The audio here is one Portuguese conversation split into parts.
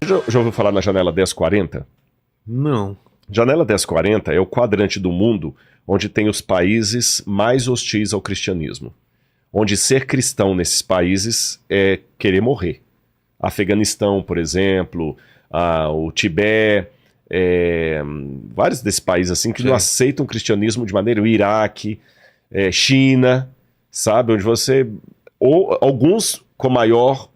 Já ouviu falar na janela 1040? Não. Janela 1040 é o quadrante do mundo onde tem os países mais hostis ao cristianismo. Onde ser cristão nesses países é querer morrer. Afeganistão, por exemplo, o Tibete, vários desses países assim que não aceitam o cristianismo de maneira, o Iraque, China, sabe, onde você, ou alguns com maior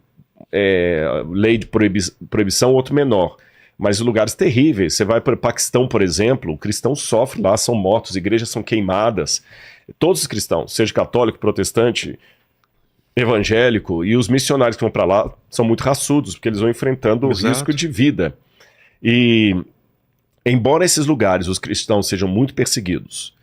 lei de proibição, outro menor, mas lugares terríveis. Você vai para o Paquistão, por exemplo, o cristão sofre lá, são mortos, igrejas são queimadas, todos os cristãos, seja católico, protestante, evangélico, e os missionários que vão para lá são muito raçudos, porque eles vão enfrentando o risco de vida. E embora esses lugares os cristãos sejam muito perseguidos,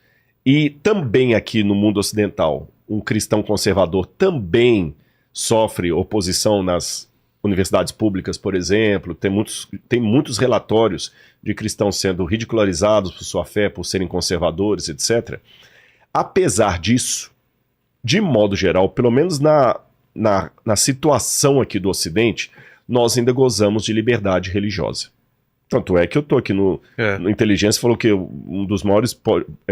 e também aqui no mundo ocidental, um cristão conservador também sofre oposição nas universidades públicas, por exemplo, tem muitos relatórios de cristãos sendo ridicularizados por sua fé, por serem conservadores, etc. Apesar disso, de modo geral, pelo menos na situação aqui do Ocidente, nós ainda gozamos de liberdade religiosa. Tanto é que eu tô aqui no Inteligência, falou que um dos maiores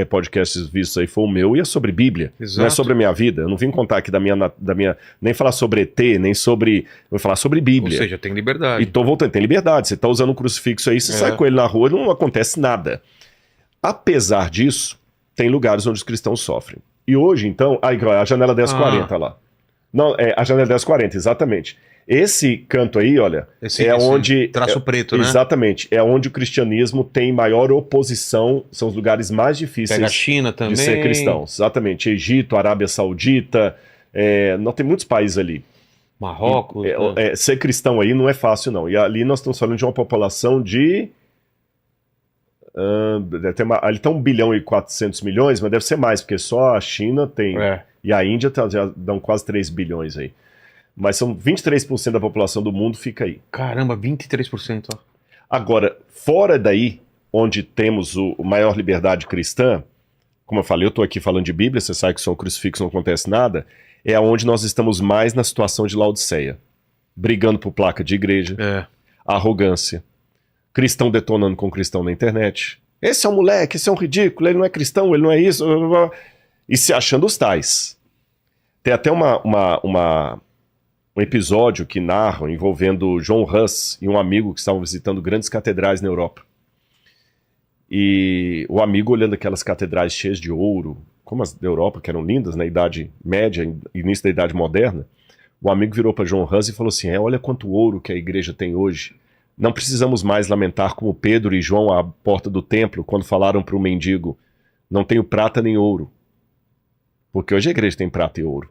podcasts vistos aí foi o meu, e é sobre Bíblia. Exato. Não é sobre a minha vida. Eu não vim contar aqui da minha nem falar sobre ET, nem sobre... Eu vou falar sobre Bíblia. Ou seja, tem liberdade. E tô voltando, tem liberdade. Você tá usando um crucifixo aí, você sai com ele na rua e não acontece nada. Apesar disso, tem lugares onde os cristãos sofrem. E hoje, então... a janela 1040 lá. Não, a janela 1040, exatamente. Esse canto aí, olha, esse onde... traço preto, né? Exatamente. É onde o cristianismo tem maior oposição, são os lugares mais difíceis. Pega a China também. De ser cristãos. Exatamente. Egito, Arábia Saudita, não tem muitos países ali. Marrocos. Ser cristão aí não é fácil, não. E ali nós estamos falando de uma população de... ali está 1 bilhão e 400 milhões, mas deve ser mais, porque só a China tem... E a Índia já dão quase 3 bilhões aí. Mas são 23% da população do mundo fica aí. Caramba, 23%. Ó. Agora, fora daí, onde temos a maior liberdade cristã, como eu falei, eu estou aqui falando de Bíblia, você sabe que só o crucifixo não acontece nada, é onde nós estamos mais na situação de Laodiceia. Brigando por placa de igreja, arrogância, cristão detonando com cristão na internet. Esse é um moleque, esse é um ridículo, ele não é cristão, ele não é isso... E se achando os tais. Tem até um episódio que narram envolvendo John Huss e um amigo que estavam visitando grandes catedrais na Europa. E o amigo olhando aquelas catedrais cheias de ouro, como as da Europa, que eram lindas na Idade Média, início da Idade Moderna, o amigo virou para John Huss e falou assim, olha quanto ouro que a igreja tem hoje. Não precisamos mais lamentar como Pedro e João à porta do templo, quando falaram para o mendigo, não tenho prata nem ouro. Porque hoje a igreja tem prata e ouro.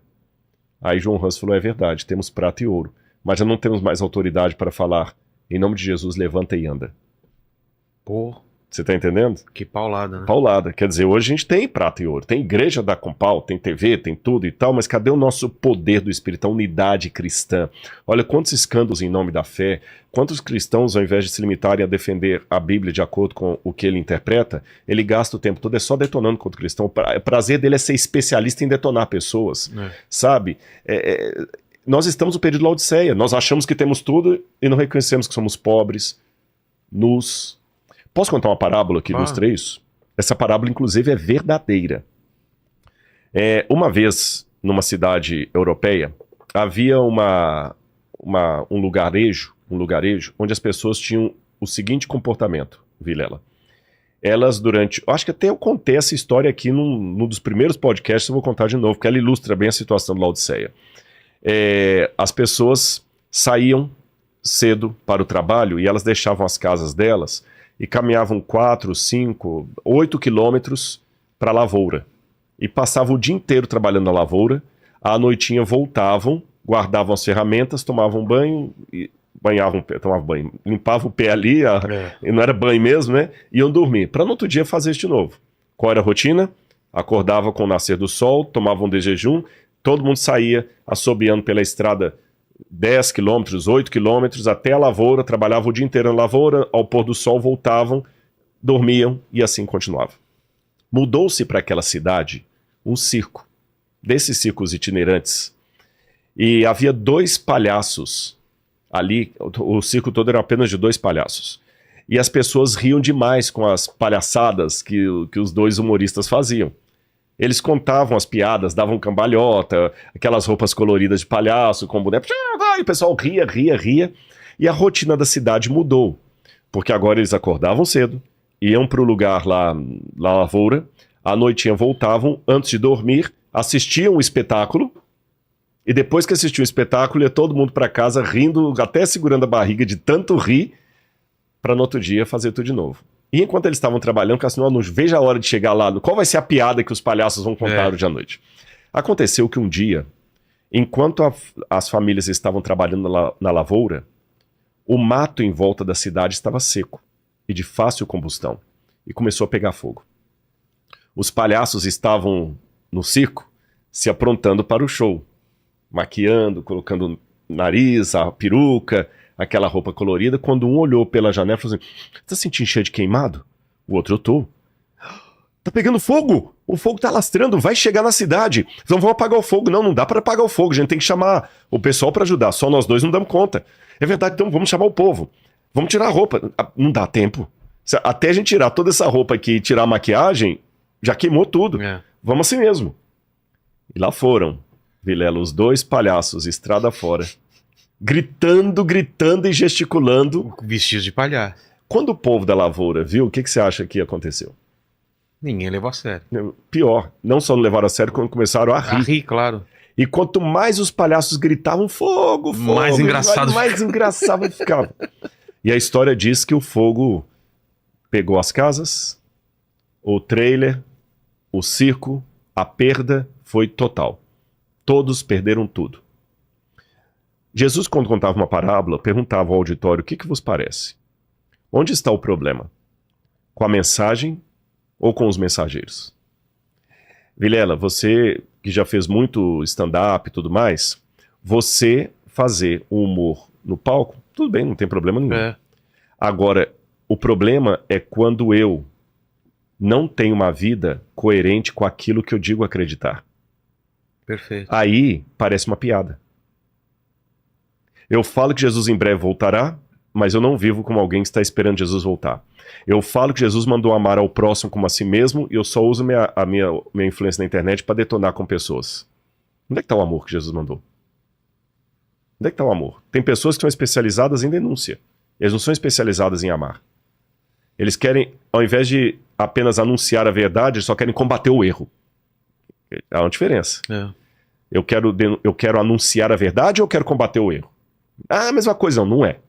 Aí João Huss falou, é verdade, temos prata e ouro, mas já não temos mais autoridade para falar, em nome de Jesus, levanta e anda. Pô. Você tá entendendo? Que paulada, né? Paulada. Quer dizer, hoje a gente tem prata e ouro, tem igreja da Compal, tem TV, tem tudo e tal, mas cadê o nosso poder do Espírito, a unidade cristã? Olha quantos escândalos em nome da fé, quantos cristãos, ao invés de se limitarem a defender a Bíblia de acordo com o que ele interpreta, ele gasta o tempo todo só detonando contra o cristão. O prazer dele é ser especialista em detonar pessoas, sabe? Nós estamos no período de Laodiceia, nós achamos que temos tudo e não reconhecemos que somos pobres, nus. Posso contar uma parábola aqui dos três? Essa parábola, inclusive, é verdadeira. Uma vez, numa cidade europeia, havia um lugarejo onde as pessoas tinham o seguinte comportamento, Vilela. Elas acho que até eu contei essa história aqui num dos primeiros podcasts, eu vou contar de novo, porque ela ilustra bem a situação de Laodiceia. As pessoas saíam cedo para o trabalho e elas deixavam as casas delas e caminhavam 4, 5, 8 quilômetros para a lavoura. E passavam o dia inteiro trabalhando na lavoura, à noitinha voltavam, guardavam as ferramentas, tomavam banho, tomavam banho, limpavam o pé ali, e não era banho mesmo, né? Iam dormir, para no outro dia fazer isso de novo. Qual era a rotina? Acordava com o nascer do sol, tomavam de jejum, todo mundo saía assobiando pela estrada 10 quilômetros, 8 quilômetros, até a lavoura, trabalhavam o dia inteiro na lavoura, ao pôr do sol voltavam, dormiam e assim continuava. Mudou-se para aquela cidade um circo, desses circos itinerantes, e havia 2 palhaços Ali, o circo todo era apenas de 2 palhaços. E as pessoas riam demais com as palhaçadas que os 2 humoristas faziam. Eles contavam as piadas, davam cambalhota, aquelas roupas coloridas de palhaço, com boneco. E o pessoal ria. E a rotina da cidade mudou. Porque agora eles acordavam cedo, iam para o lugar lá na lavoura, à noitinha voltavam, antes de dormir, assistiam o espetáculo. E depois que assistiam o espetáculo, ia todo mundo para casa rindo, até segurando a barriga de tanto rir, para no outro dia fazer tudo de novo. E enquanto eles estavam trabalhando, Cassino, não veja a hora de chegar lá, qual vai ser a piada que os palhaços vão contar hoje à noite. Aconteceu que um dia, enquanto as famílias estavam trabalhando na lavoura, o mato em volta da cidade estava seco e de fácil combustão, e começou a pegar fogo. Os palhaços estavam no circo se aprontando para o show, maquiando, colocando nariz, a peruca, aquela roupa colorida, quando um olhou pela janela e falou assim, tá sentindo cheio de queimado? O outro, eu tô. Tá pegando fogo! O fogo tá alastrando, vai chegar na cidade. Então vamos apagar o fogo. Não dá para apagar o fogo, a gente tem que chamar o pessoal para ajudar. Só nós 2 não damos conta. É verdade, então vamos chamar o povo. Vamos tirar a roupa. Não dá tempo. Até a gente tirar toda essa roupa aqui e tirar a maquiagem, já queimou tudo. Vamos assim mesmo. E lá foram, Vilela, os 2 palhaços, estrada fora, gritando e gesticulando. Vestidos de palhaço. Quando o povo da lavoura viu, o que você acha que aconteceu? Ninguém levou a sério. Pior, não só não levaram a sério, quando começaram a rir. A rir, claro. E quanto mais os palhaços gritavam, fogo, mais engraçado ficava. E a história diz que o fogo pegou as casas, o trailer, o circo, a perda foi total. Todos perderam tudo. Jesus, quando contava uma parábola, perguntava ao auditório, o que vos parece? Onde está o problema? Com a mensagem ou com os mensageiros? Vilela, você que já fez muito stand-up e tudo mais, você fazer o humor no palco, tudo bem, não tem problema nenhum. Agora, o problema é quando eu não tenho uma vida coerente com aquilo que eu digo acreditar. Perfeito. Aí parece uma piada. Eu falo que Jesus em breve voltará, mas eu não vivo como alguém que está esperando Jesus voltar. Eu falo que Jesus mandou amar ao próximo como a si mesmo e eu só uso a minha influência na internet para detonar com pessoas. Onde é que está o amor que Jesus mandou? Onde é que está o amor? Tem pessoas que são especializadas em denúncia. Eles não são especializadas em amar. Eles querem, ao invés de apenas anunciar a verdade, eles só querem combater o erro. Há uma diferença. Eu quero anunciar a verdade ou eu quero combater o erro? A mesma coisa, não é.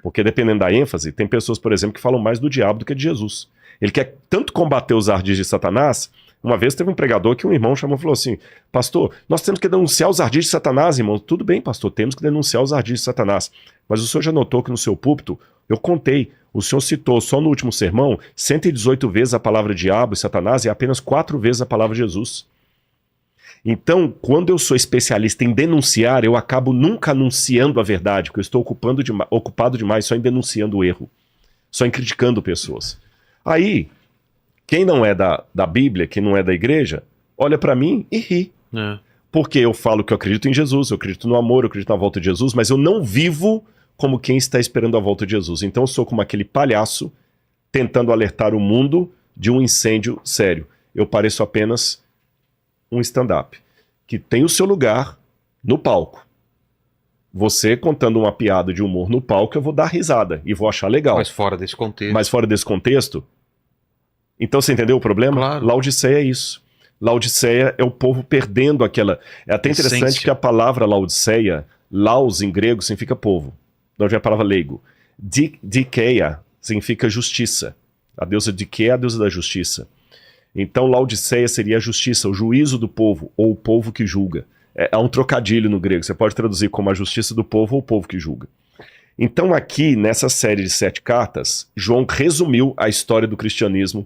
Porque dependendo da ênfase, tem pessoas, por exemplo, que falam mais do diabo do que de Jesus. Ele quer tanto combater os ardis de Satanás. Uma vez teve um pregador que um irmão chamou e falou assim, pastor, nós temos que denunciar os ardis de Satanás, irmão. Tudo bem, pastor, temos que denunciar os ardis de Satanás. Mas o senhor já notou que no seu púlpito, eu contei, o senhor citou só no último sermão 118 vezes a palavra diabo e Satanás e apenas 4 vezes a palavra Jesus. Então, quando eu sou especialista em denunciar, eu acabo nunca anunciando a verdade, porque eu estou ocupado demais só em denunciando o erro, só em criticando pessoas. Aí, quem não é da Bíblia, quem não é da igreja, olha para mim e ri. Porque eu falo que eu acredito em Jesus, eu acredito no amor, eu acredito na volta de Jesus, mas eu não vivo como quem está esperando a volta de Jesus. Então eu sou como aquele palhaço tentando alertar o mundo de um incêndio sério. Eu pareço apenas um stand-up, que tem o seu lugar no palco. Você contando uma piada de humor no palco, eu vou dar risada e vou achar legal. Mas fora desse contexto. Então você entendeu o problema? Claro. Laodiceia é isso. Laodiceia é o povo perdendo aquela... É até interessante que a palavra Laodiceia, laos em grego significa povo. De onde vem a palavra leigo. Dikeia significa justiça. A deusa Dikeia é a deusa da justiça. Então Laodiceia seria a justiça, o juízo do povo, ou o povo que julga. É um trocadilho no grego, você pode traduzir como a justiça do povo ou o povo que julga. Então aqui, nessa série de 7 cartas, João resumiu a história do cristianismo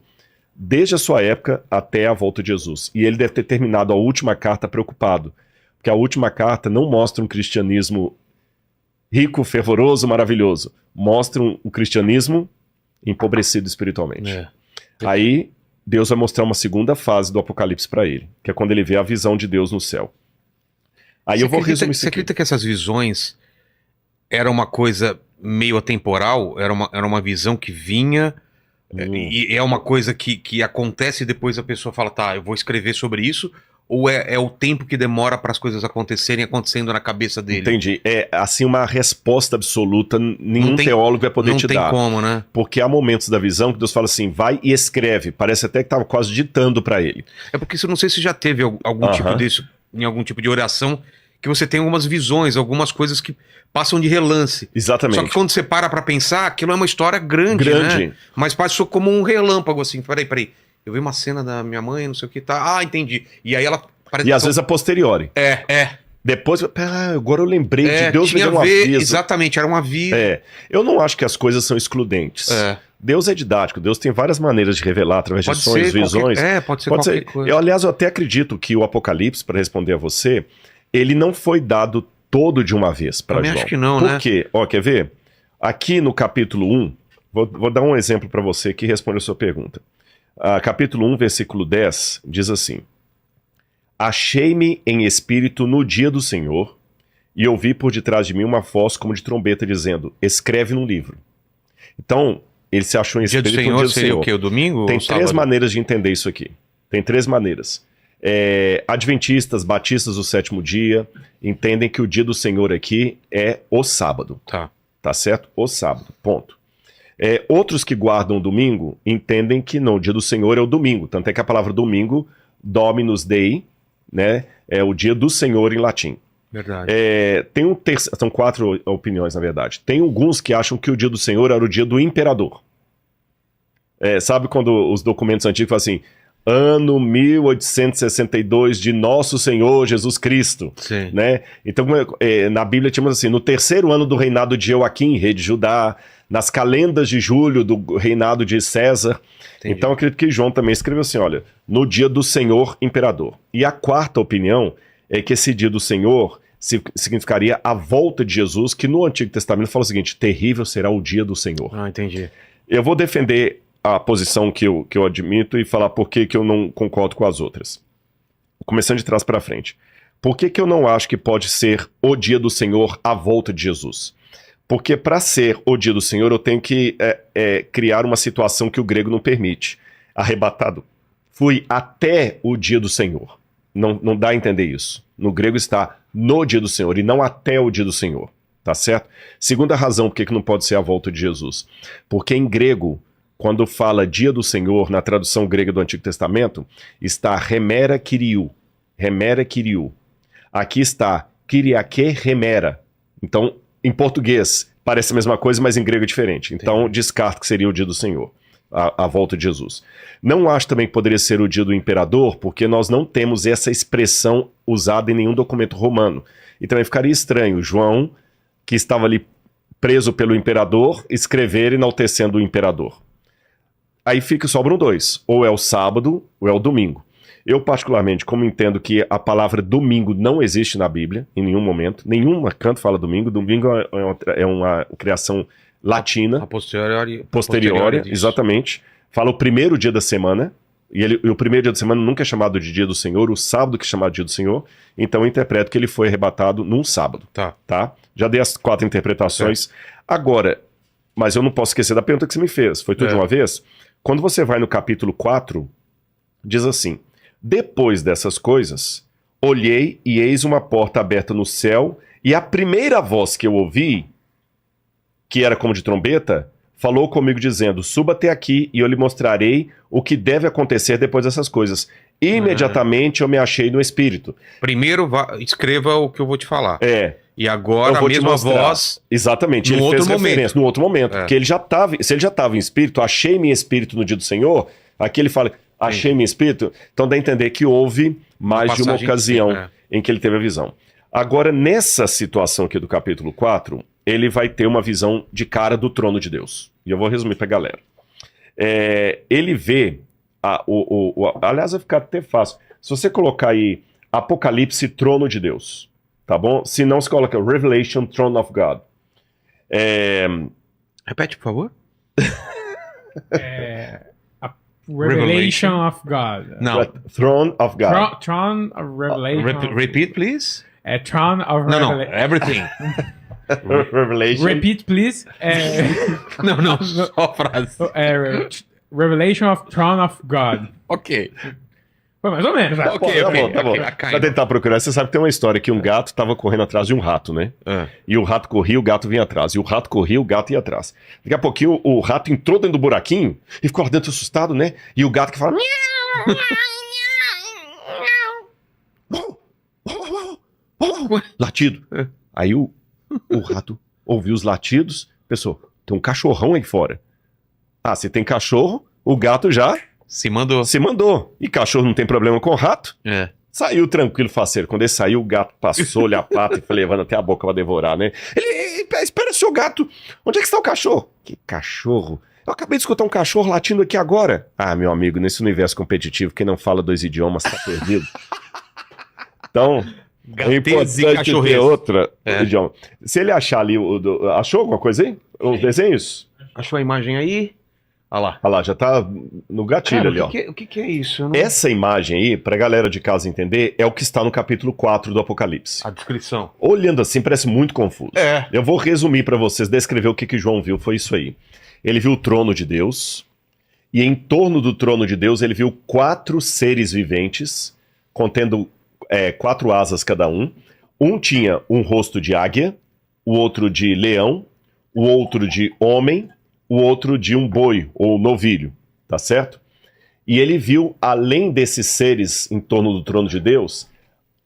desde a sua época até a volta de Jesus. E ele deve ter terminado a última carta preocupado, porque a última carta não mostra um cristianismo rico, fervoroso, maravilhoso. Mostra um cristianismo empobrecido espiritualmente. Aí Deus vai mostrar uma segunda fase do Apocalipse para ele, que é quando ele vê a visão de Deus no céu. Aí eu vou resumir isso aqui. Você acredita que essas visões, era uma coisa meio atemporal? Era uma visão que vinha e é uma coisa que acontece e depois a pessoa fala, tá, eu vou escrever sobre isso? Ou é o tempo que demora para as coisas acontecerem acontecendo na cabeça dele? Entendi. É assim uma resposta absoluta, nenhum teólogo vai poder te dar. Não tem como, né? Porque há momentos da visão que Deus fala assim, vai e escreve. Parece até que estava quase ditando para ele. É porque eu não sei se já teve algum tipo disso, em algum tipo de oração, que você tem algumas visões, algumas coisas que passam de relance. Exatamente. Só que quando você para pra pensar, aquilo é uma história grande, né? Mas passou como um relâmpago, assim. Peraí. Eu vi uma cena da minha mãe, não sei o que, tá. Ah, entendi. E aí ela... E às vezes a posteriori. Depois, agora eu lembrei de Deus me deu um aviso. Exatamente, era um aviso. Eu não acho que as coisas são excludentes. Deus é didático, Deus tem várias maneiras de revelar através de sonhos, visões. Pode ser qualquer coisa. Aliás, eu até acredito que o Apocalipse, para responder a você, ele não foi dado todo de uma vez para João. Acho que não, né? Por quê? Quer ver? Aqui no capítulo 1, vou dar um exemplo para você que responde a sua pergunta. Capítulo 1, versículo 10, diz assim: Achei-me em espírito no dia do Senhor, e ouvi por detrás de mim uma voz como de trombeta, dizendo, escreve num livro. Então, ele se achou em espírito no dia do Senhor. Seria o quê? O domingo? Tem três maneiras de entender isso aqui. Tem três maneiras. Adventistas, batistas do sétimo dia, entendem que o dia do Senhor aqui é o sábado. Tá certo? O sábado, ponto. Outros que guardam o domingo entendem que não, o dia do Senhor é o domingo. Tanto é que a palavra domingo, Dominus Dei, né, é o dia do Senhor em latim. Verdade. São 4 opiniões, na verdade. Tem alguns que acham que o dia do Senhor era o dia do imperador. Sabe quando os documentos antigos falam assim, ano 1862 de Nosso Senhor Jesus Cristo. Sim. Né? Então, na Bíblia tínhamos assim, no 3º ano do reinado de Joaquim, rei de Judá, nas calendas de julho do reinado de César. Entendi. Então, eu acredito que João também escreveu assim, olha, no dia do Senhor Imperador. E a quarta opinião é que esse dia do Senhor significaria a volta de Jesus, que no Antigo Testamento fala o seguinte, terrível será o dia do Senhor. Entendi. Eu vou defender a posição que eu admito e falar por que eu não concordo com as outras. Começando de trás para frente. Por que eu não acho que pode ser o dia do Senhor a volta de Jesus? Porque para ser o dia do Senhor eu tenho que criar uma situação que o grego não permite. Arrebatado. Fui até o dia do Senhor. Não dá a entender isso. No grego está no dia do Senhor e não até o dia do Senhor. Tá certo? Segunda razão por que não pode ser a volta de Jesus. Porque em grego, quando fala dia do Senhor, na tradução grega do Antigo Testamento, está remera kyriou. Remera kyriou. Aqui está kyriake remera. Então, em português, parece a mesma coisa, mas em grego é diferente. Então, descarto que seria o dia do Senhor, a volta de Jesus. Não acho também que poderia ser o dia do imperador, porque nós não temos essa expressão usada em nenhum documento romano. E também ficaria estranho João, que estava ali preso pelo imperador, escrever enaltecendo o imperador. Aí sobram 2, ou é o sábado, ou é o domingo. Eu, particularmente, como entendo que a palavra domingo não existe na Bíblia, em nenhum momento, nenhum canto fala domingo, domingo é uma criação latina. A posteriori, exatamente. Fala o primeiro dia da semana, e o primeiro dia da semana nunca é chamado de dia do Senhor, o sábado que é chamado de dia do Senhor, então eu interpreto que ele foi arrebatado num sábado. Tá? Já dei as 4 interpretações. Agora, mas eu não posso esquecer da pergunta que você me fez, foi tudo de uma vez? Quando você vai no capítulo 4, diz assim, depois dessas coisas, olhei e eis uma porta aberta no céu, e a primeira voz que eu ouvi, que era como de trombeta, falou comigo dizendo, suba até aqui e eu lhe mostrarei o que deve acontecer depois dessas coisas. Imediatamente eu me achei no Espírito. Primeiro escreva o que eu vou te falar. E agora eu vou a mesma voz. Exatamente, ele fez referência no outro momento. Porque ele já estava, se ele já estava em espírito, achei-me em espírito no dia do Senhor, aqui ele fala, achei-me em espírito, então dá a entender que houve mais de uma ocasião em que ele teve a visão. Agora, nessa situação aqui do capítulo 4, ele vai ter uma visão de cara do trono de Deus. E eu vou resumir pra galera. Ele vê, aliás, vai ficar até fácil. Se você colocar aí Apocalipse, trono de Deus, tá bom? Se não, você coloca Revelation, Throne of God. Repete, por favor. Revelation of God. Não. Throne of God. Throne of Revelation. Repeat, please. Throne of Revelation. No, everything. Revelation. Repeat, please. Não, só a frase. Revelation of Throne of God. Ok. Foi mais ou menos, vai. Ok, Tá bom. ok. Pra tentar procurar, você sabe que tem uma história que um gato tava correndo atrás de um rato, né? E o rato corria, o gato vinha atrás. E o rato corria, o gato ia atrás. Daqui a pouquinho, o rato entrou dentro do buraquinho e ficou lá dentro assustado, né? E o gato que fala... Latido. Aí o rato ouviu os latidos, pensou, tem um cachorrão aí fora. Ah, se tem cachorro, o gato já Se mandou. E cachorro não tem problema com rato. Saiu tranquilo, faceiro. Quando ele saiu, o gato passou-lhe a pata e foi levando até a boca pra devorar, né? Ele, espera, seu gato. Onde é que está o cachorro? Que cachorro? Eu acabei de escutar um cachorro latindo aqui agora. Ah, meu amigo, nesse universo competitivo, quem não fala 2 idiomas tá perdido. Então, é importante ter outra idioma. Se ele achar ali, achou alguma coisa aí? Os desenhos? Achou a imagem aí? Olha lá, já tá no gatilho. Cara, ali, ó. O que é isso? Essa imagem aí, pra galera de casa entender, é o que está no capítulo 4 do Apocalipse. A descrição. Olhando assim, parece muito confuso. Eu vou resumir pra vocês, descrever o que João viu, foi isso aí. Ele viu o trono de Deus, e em torno do trono de Deus ele viu 4 seres viventes, contendo 4 asas cada um. Um tinha um rosto de águia, o outro de leão, o outro de homem, o outro de um boi ou novilho, tá certo? E ele viu, além desses seres em torno do trono de Deus,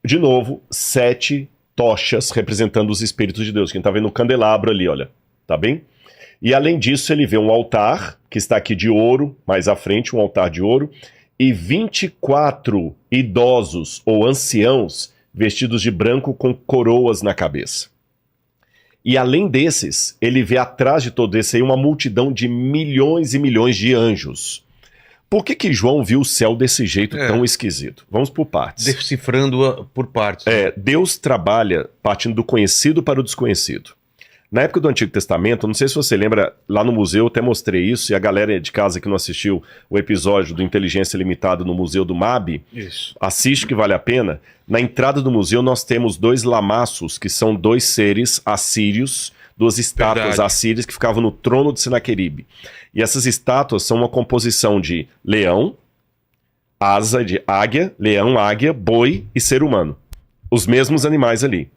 de novo, 7 tochas representando os espíritos de Deus. Quem tá vendo o candelabro ali, olha, tá bem? E além disso, ele vê um altar, que está aqui de ouro, mais à frente, um altar de ouro, e 24 idosos ou anciãos vestidos de branco com coroas na cabeça. E além desses, ele vê atrás de todo esse aí uma multidão de milhões e milhões de anjos. Por que João viu o céu desse jeito tão esquisito? Vamos por partes. Decifrando por partes. Deus trabalha partindo do conhecido para o desconhecido. Na época do Antigo Testamento, não sei se você lembra, lá no museu eu até mostrei isso, e a galera de casa que não assistiu o episódio do Inteligência Limitada no Museu do MAB, assiste que vale a pena. Na entrada do museu nós temos 2 lamaços, que são 2 seres assírios, 2 estátuas assírias que ficavam no trono de Senaqueribe. E essas estátuas são uma composição de leão, asa de águia, leão, águia, boi e ser humano. Os mesmos animais ali.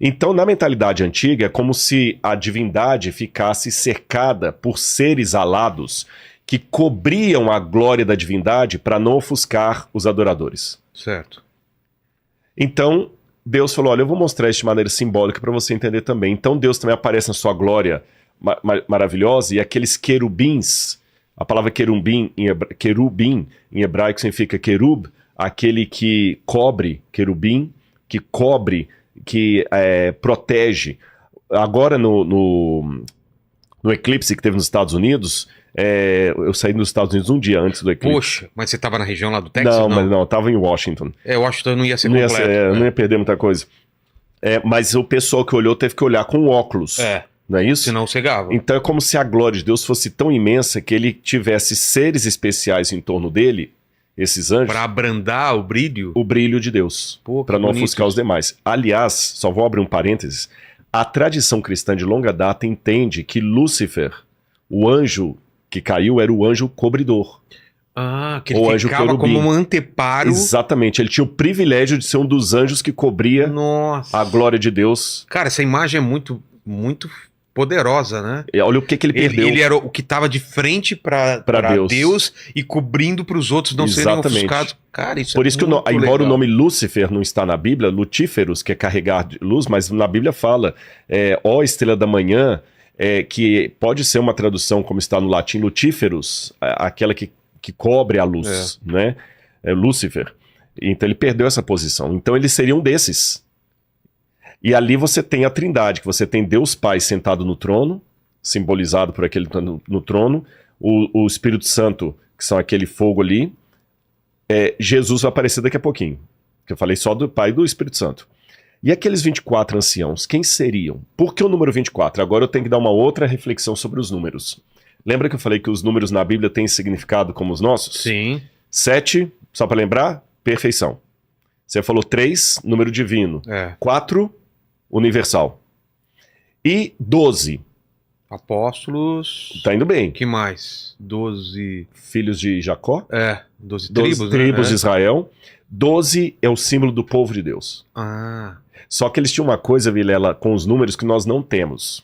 Então, na mentalidade antiga, é como se a divindade ficasse cercada por seres alados que cobriam a glória da divindade para não ofuscar os adoradores. Certo. Então, Deus falou, olha, eu vou mostrar isso de maneira simbólica para você entender também. Então, Deus também aparece na sua glória maravilhosa, e aqueles querubins, a palavra querubim em hebraico significa querub, aquele que cobre, querubim, que cobre, que protege. Agora no eclipse que teve nos Estados Unidos, eu saí dos Estados Unidos um dia antes do eclipse. Poxa, mas você estava na região lá do Texas? Não, eu estava em Washington. Washington não ia ser completo. Não ia perder muita coisa. Mas o pessoal que olhou teve que olhar com óculos. Não é isso? Senão cegava. Então é como se a glória de Deus fosse tão imensa que ele tivesse seres especiais em torno dele, esses anjos, para abrandar o brilho? O brilho de Deus, para não ofuscar os demais. Aliás, só vou abrir um parênteses, a tradição cristã de longa data entende que Lúcifer, o anjo que caiu, era o anjo cobridor. Que ele ficava como um anteparo. Exatamente, ele tinha o privilégio de ser um dos anjos que cobria a glória de Deus. Cara, essa imagem é muito, muito poderosa, né? Olha o que ele perdeu. Ele era o que estava de frente para Deus e cobrindo para os outros não serem ofuscados. Cara, isso por isso que, embora o nome Lúcifer não está na Bíblia, Lutíferos, que é carregar de luz, mas na Bíblia fala, ó estrela da manhã, que pode ser uma tradução como está no latim, Lutíferos, aquela que cobre a luz, né? Lúcifer. Então ele perdeu essa posição. Então ele seria um desses. E ali você tem a trindade, que você tem Deus Pai sentado no trono, simbolizado por aquele no trono, o Espírito Santo, que são aquele fogo ali. Jesus vai aparecer daqui a pouquinho, que eu falei só do Pai e do Espírito Santo. E aqueles 24 anciãos, quem seriam? Por que o número 24? Agora eu tenho que dar uma outra reflexão sobre os números. Lembra que eu falei que os números na Bíblia têm significado como os nossos? Sim. 7, só para lembrar, perfeição. Você falou 3, número divino. 4, universal. E 12. Apóstolos. Tá indo bem. O que mais? 12. Filhos de Jacó. 12 12 tribos, tribos de né? Israel. 12 é o símbolo do povo de Deus. Ah, Só que eles tinham uma coisa, Vilela, com os números que nós não temos.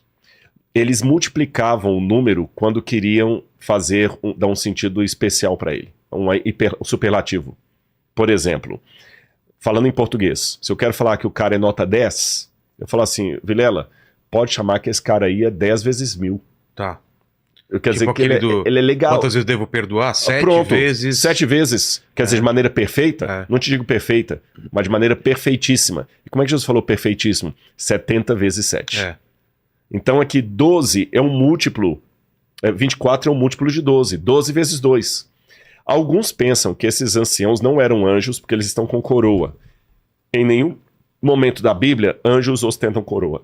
Eles multiplicavam o número quando queriam dar um sentido especial para ele. Um superlativo. Por exemplo, falando em português, se eu quero falar que o cara é nota 10, eu falo assim, Vilela, pode chamar que esse cara aí é 10 vezes 1000. tá. Eu quero Tipo dizer que ele, aquele do- ele é legal. Quantas vezes devo perdoar? 7 Pronto, vezes. 7 vezes, quer dizer, de maneira perfeita, É. não te digo perfeita, mas de maneira perfeitíssima. E como é que Jesus falou perfeitíssimo? 70 vezes 7. É. Então aqui 12 é um múltiplo, 24 é um múltiplo de 12, 12 vezes 2. Alguns pensam que esses anciãos não eram anjos porque eles estão com coroa. Em nenhum momento da Bíblia, anjos ostentam coroa.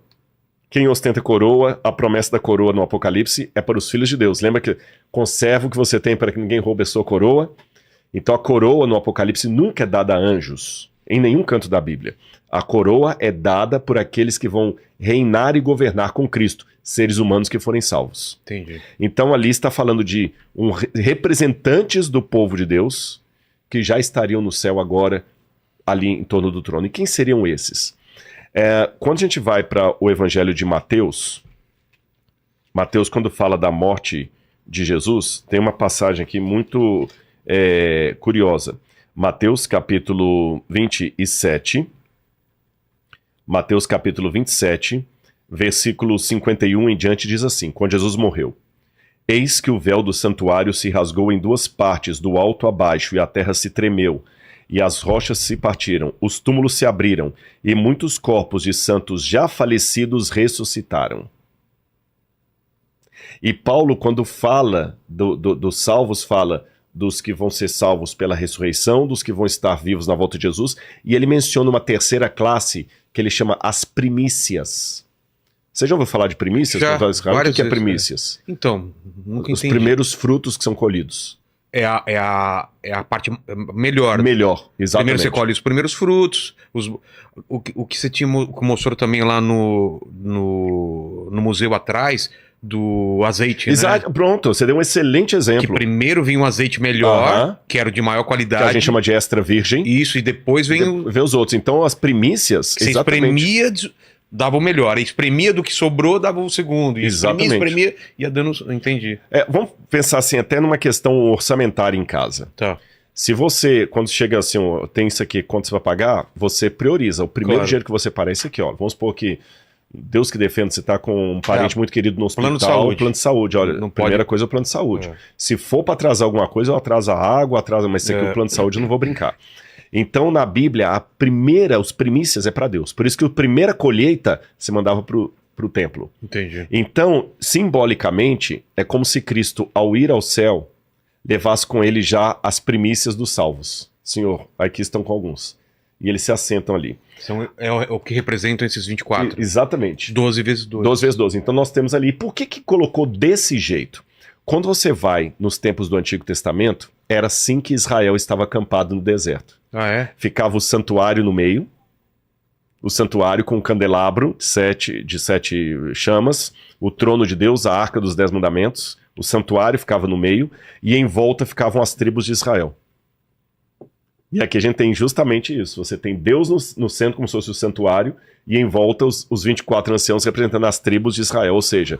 Quem ostenta coroa, a promessa da coroa no Apocalipse é para os filhos de Deus. Lembra que conserva o que você tem para que ninguém roube a sua coroa? Então a coroa no Apocalipse nunca é dada a anjos, em nenhum canto da Bíblia. A coroa é dada por aqueles que vão reinar e governar com Cristo, seres humanos que forem salvos. Entendi. Então ali está falando de representantes do povo de Deus que já estariam no céu agora, ali em torno do trono. E quem seriam esses? Quando a gente vai para o Evangelho de Mateus, Mateus, quando fala da morte de Jesus, tem uma passagem aqui muito curiosa. Mateus capítulo 27, Mateus capítulo 27, versículo 51 em diante diz assim, quando Jesus morreu. Eis que o véu do santuário se rasgou em duas partes, do alto a baixo, e a terra se tremeu, e as rochas se partiram, os túmulos se abriram, e muitos corpos de santos já falecidos ressuscitaram. E Paulo, quando fala dos salvos, fala dos que vão ser salvos pela ressurreição, dos que vão estar vivos na volta de Jesus, e ele menciona uma terceira classe que ele chama as primícias. Você já ouviu falar de primícias? Já, O que é várias vezes, primícias? Então, nunca Os entendi. primeiros frutos que são colhidos. É a parte melhor. Melhor, exatamente. Primeiro você colhe os primeiros frutos, o que você tinha que mostrou também lá no museu atrás, do azeite, né? Exato, pronto, você deu um excelente Que exemplo. primeiro vinha um azeite melhor, Aham. que era o de maior Que qualidade. a gente chama de extra virgem. Isso, e depois vem o Vê os outros. Então as primícias, que você exatamente. espremia, dava o melhor. Aí espremia do que sobrou, dava o segundo. E Exatamente. espremia, ia dando... Entendi. Vamos pensar assim, até numa questão orçamentária em casa. Tá. Se você, quando chega assim, tem isso aqui, quanto você vai pagar, você prioriza. O primeiro Claro. dinheiro que você parar é isso aqui, ó. Vamos supor que, Deus que defenda, você está com um parente muito querido no hospital. Plano de saúde. Plano de saúde, olha, Não primeira pode- coisa é o plano de saúde. É. Se for para atrasar alguma coisa, eu atraso a água, mas isso aqui, o plano de saúde, eu não vou brincar. Então, na Bíblia, os primícias é para Deus. Por isso que a primeira colheita se mandava pro templo. Entendi. Então, simbolicamente, é como se Cristo, ao ir ao céu, levasse com ele já as primícias dos salvos. Senhor, aqui estão com alguns. E eles se assentam ali. É o que representam esses 24. Exatamente. 12 vezes 2. 12 vezes 12. Então nós temos ali. Por que colocou desse jeito? Quando você vai nos tempos do Antigo Testamento, era assim que Israel estava acampado no deserto. Ah, é? Ficava o santuário no meio, o santuário com um candelabro de sete chamas, o trono de Deus, a arca dos 10 mandamentos, o santuário ficava no meio, e em volta ficavam as tribos de Israel. E aqui a gente tem justamente isso. Você tem Deus no centro como se fosse o santuário, e em volta os 24 anciãos representando as tribos de Israel, ou seja,